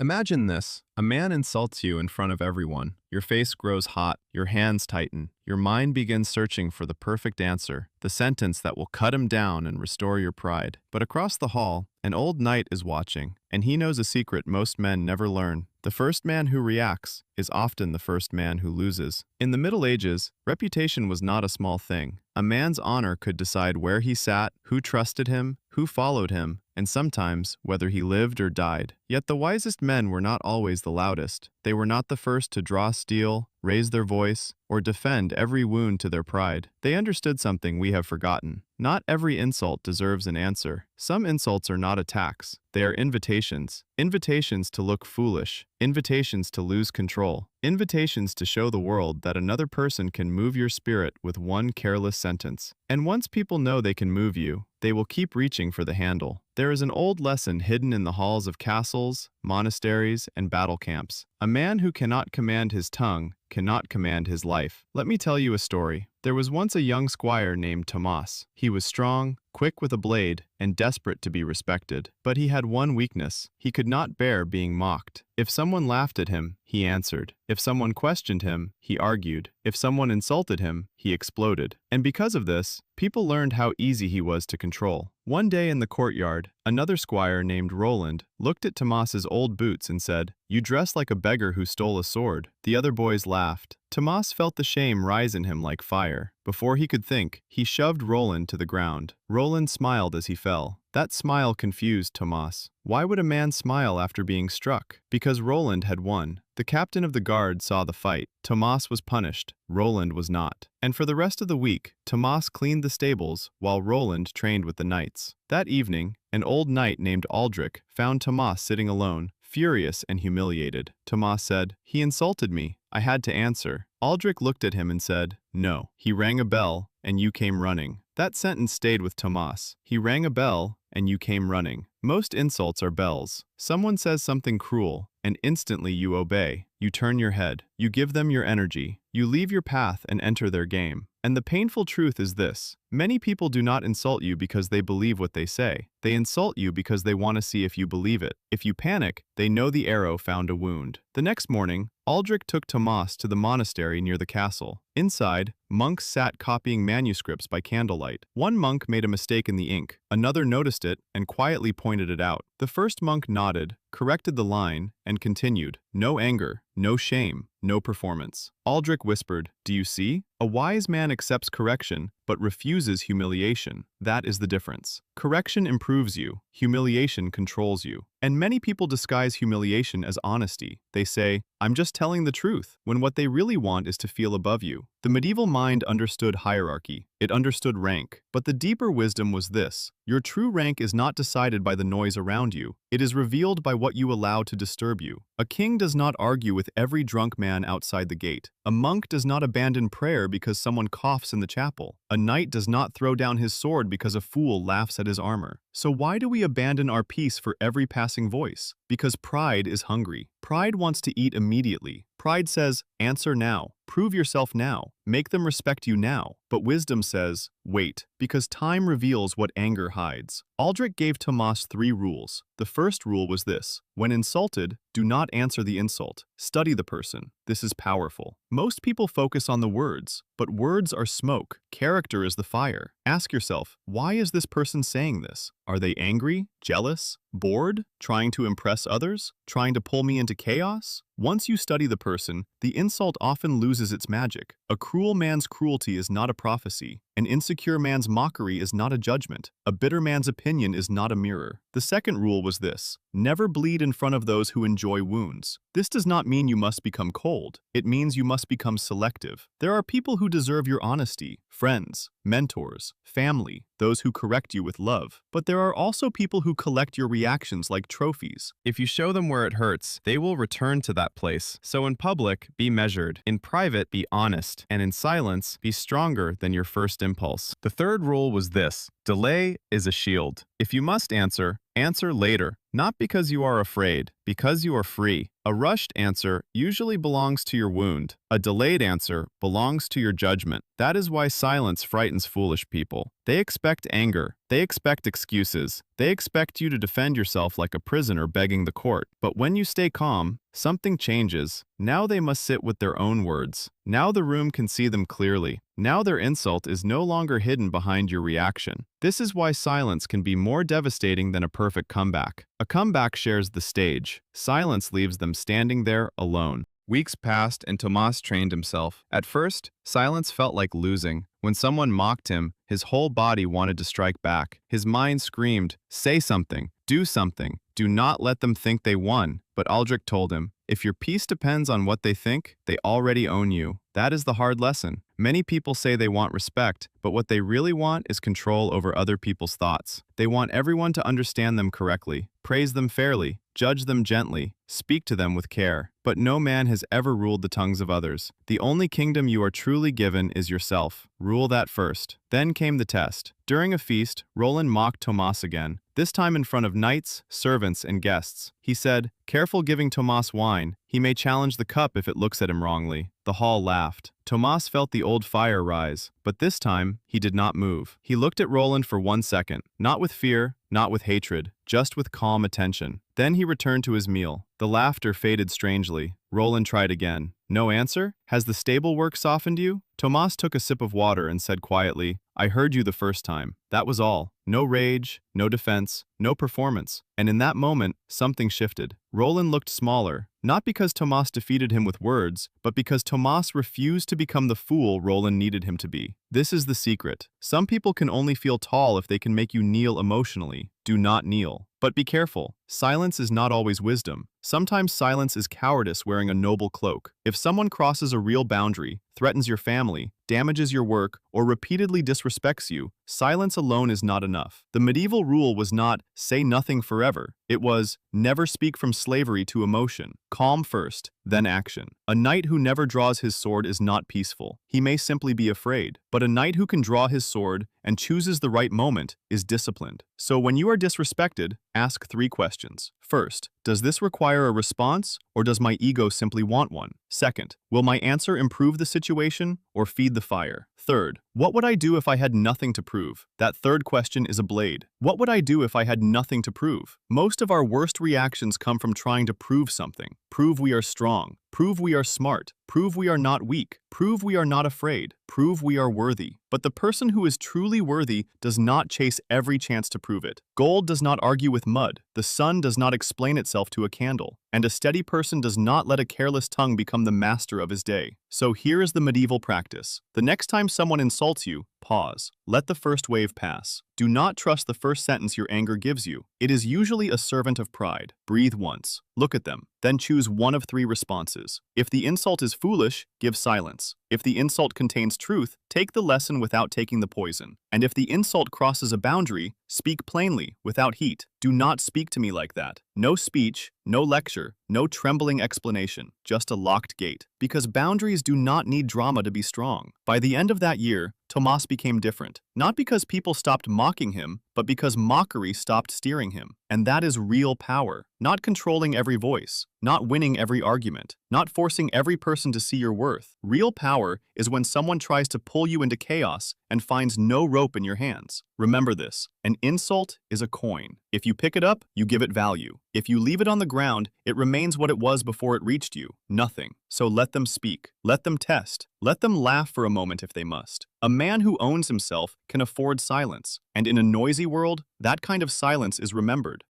Imagine this. A man insults you in front of everyone. Your face grows hot, your hands tighten, your mind begins searching for the perfect answer, the sentence that will cut him down and restore your pride. But across the hall, an old knight is watching, and he knows a secret most men never learn. The first man who reacts is often the first man who loses. In the Middle Ages, reputation was not a small thing. A man's honor could decide where he sat, who trusted him, who followed him, and sometimes whether he lived or died. Yet the wisest men were not always the loudest. They were not the first to draw steel, raise their voice, or defend every wound to their pride. They understood something we have forgotten. Not every insult deserves an answer. Some insults are not attacks. They are invitations. Invitations to look foolish. Invitations to lose control. Invitations to show the world that another person can move your spirit with one careless sentence. And once people know they can move you, they will keep reaching for the handle. There is an old lesson hidden in the halls of castles, monasteries, and battle camps. A man who cannot command his tongue cannot command his life. Let me tell you a story. There was once a young squire named Tomas. He was strong, quick with a blade, and desperate to be respected. But he had one weakness. He could not bear being mocked. If someone laughed at him, he answered. If someone questioned him, he argued. If someone insulted him, he exploded. And because of this, people learned how easy he was to control. One day in the courtyard, another squire named Roland looked at Tomas's old boots and said, "You dress like a beggar who stole a sword." The other boys laughed. Tomas felt the shame rise in him like fire. Before he could think, he shoved Roland to the ground. Roland smiled as he fell. That smile confused Tomas. Why would a man smile after being struck? Because Roland had won. The captain of the guard saw the fight. Tomas was punished. Roland was not. And for the rest of the week, Tomas cleaned the stables while Roland trained with the knights. That evening, an old knight named Aldrich found Tomas sitting alone, furious and humiliated. Tomas said, "He insulted me. I had to answer." Aldrich looked at him and said, "No." He rang a bell, and you came running. That sentence stayed with Tomas. He rang a bell, and you came running. Most insults are bells. Someone says something cruel, and instantly you obey. You turn your head. You give them your energy. You leave your path and enter their game. And the painful truth is this. Many people do not insult you because they believe what they say. They insult you because they want to see if you believe it. If you panic, they know the arrow found a wound. The next morning, Aldrich took Tomas to the monastery near the castle. Inside, monks sat copying manuscripts by candlelight. One monk made a mistake in the ink. Another noticed it and quietly pointed it out. The first monk nodded, corrected the line, and continued. No anger, no shame, no performance. Aldrich whispered, "Do you see? A wise man accepts correction, but refuses humiliation. That is the difference. Correction improves you. Humiliation controls you. And many people disguise humiliation as honesty. They say, "I'm just telling the truth," when what they really want is to feel above you. The medieval mind understood hierarchy. It understood rank. But the deeper wisdom was this. Your true rank is not decided by the noise around you. It is revealed by what you allow to disturb you. A king does not argue with every drunk man outside the gate. A monk does not abandon prayer because someone coughs in the chapel. A knight does not throw down his sword because a fool laughs at his armor. So why do we abandon our peace for every passing voice? Because pride is hungry. Pride wants to eat immediately. Pride says, "Answer now. Prove yourself now. Make them respect you now." But wisdom says, "Wait," because time reveals what anger hides. Aldrich gave Tomas 3 rules. The first rule was this. When insulted, do not answer the insult. Study the person. This is powerful. Most people focus on the words, but words are smoke. Character is the fire. Ask yourself, why is this person saying this? Are they angry, jealous, bored, trying to impress others, trying to pull me into chaos? Once you study the person, the insult often loses its magic. A cruel man's cruelty is not a prophecy. An insecure man's mockery is not a judgment. A bitter man's opinion is not a mirror. The second rule was this. Never bleed in front of those who enjoy wounds. This does not mean you must become cold. It means you must become selective. There are people who deserve your honesty. Friends, mentors, family, those who correct you with love. But there are also people who collect your reactions like trophies. If you show them where it hurts, they will return to that place. So in public, be measured. In private, be honest. And in silence, be stronger than your first impulse. The third rule was this. Delay is a shield. If you must answer, answer later, not because you are afraid, because you are free. A rushed answer usually belongs to your wound. A delayed answer belongs to your judgment. That is why silence frightens foolish people. They expect anger. They expect excuses. They expect you to defend yourself like a prisoner begging the court. But when you stay calm, something changes. Now they must sit with their own words. Now the room can see them clearly. Now their insult is no longer hidden behind your reaction. This is why silence can be more devastating than a perfect comeback. A comeback shares the stage. Silence leaves them standing there alone. Weeks passed and Tomas trained himself. At first, silence felt like losing. When someone mocked him, his whole body wanted to strike back. His mind screamed, "Say something, do something, do not let them think they won." But Aldrich told him, "If your peace depends on what they think, they already own you." That is the hard lesson. Many people say they want respect, but what they really want is control over other people's thoughts. They want everyone to understand them correctly, praise them fairly, judge them gently, speak to them with care. But no man has ever ruled the tongues of others. The only kingdom you are truly given is yourself. Rule that first. Then came the test. During a feast, Roland mocked Tomas again, this time in front of knights, servants, and guests. He said, "Careful giving Tomas wine. He may challenge the cup if it looks at him wrongly." The hall laughed. Tomas felt the old fire rise, but this time, he did not move. He looked at Roland for 1 second, not with fear, not with hatred, just with calm attention. Then he returned to his meal. The laughter faded strangely. Roland tried again. No answer? Has the stable work softened you? Tomas took a sip of water and said quietly, "I heard you the first time." That was all. No rage, no defense, no performance. And in that moment, something shifted. Roland looked smaller, not because Tomas defeated him with words, but because Tomas refused to become the fool Roland needed him to be. This is the secret. Some people can only feel tall if they can make you kneel emotionally. Do not kneel. But be careful. Silence is not always wisdom. Sometimes silence is cowardice wearing a noble cloak. If someone crosses a real boundary, threatens your family, damages your work, or repeatedly disrespects you, silence alone is not enough. The medieval rule was not, say nothing forever. It was, never speak from slavery to emotion. Calm first, then action. A knight who never draws his sword is not peaceful. He may simply be afraid. But a knight who can draw his sword and chooses the right moment is disciplined. So when you are disrespected, ask 3 questions. First, does this require a response, or does my ego simply want one? Second, will my answer improve the situation or feed the fire? Third, what would I do if I had nothing to prove? That third question is a blade. What would I do if I had nothing to prove? Most of our worst reactions come from trying to prove something. Prove we are strong. Prove we are smart. Prove we are not weak. Prove we are not afraid. Prove we are worthy. But the person who is truly worthy does not chase every chance to prove it. Gold does not argue with mud. The sun does not explain itself to a candle. And a steady person does not let a careless tongue become the master of his day. So here is the medieval practice. The next time someone insults you, pause. Let the first wave pass. Do not trust the first sentence your anger gives you. It is usually a servant of pride. Breathe once. Look at them. Then choose one of 3 responses. If the insult is foolish, give silence. If the insult contains truth, take the lesson without taking the poison. And if the insult crosses a boundary, speak plainly, without heat. Do not speak to me like that. No speech, no lecture, no trembling explanation, just a locked gate. Because boundaries do not need drama to be strong. By the end of that year, Tomas became different. Not because people stopped mocking him, but because mockery stopped steering him. And that is real power. Not controlling every voice, not winning every argument, not forcing every person to see your worth. Real power is when someone tries to pull you into chaos and finds no rope in your hands. Remember this, an insult is a coin. If you pick it up, you give it value. If you leave it on the ground, it remains what it was before it reached you, nothing. So let them speak, let them test, let them laugh for a moment if they must. A man who owns himself can afford silence, and in a noisy world, that kind of silence is remembered.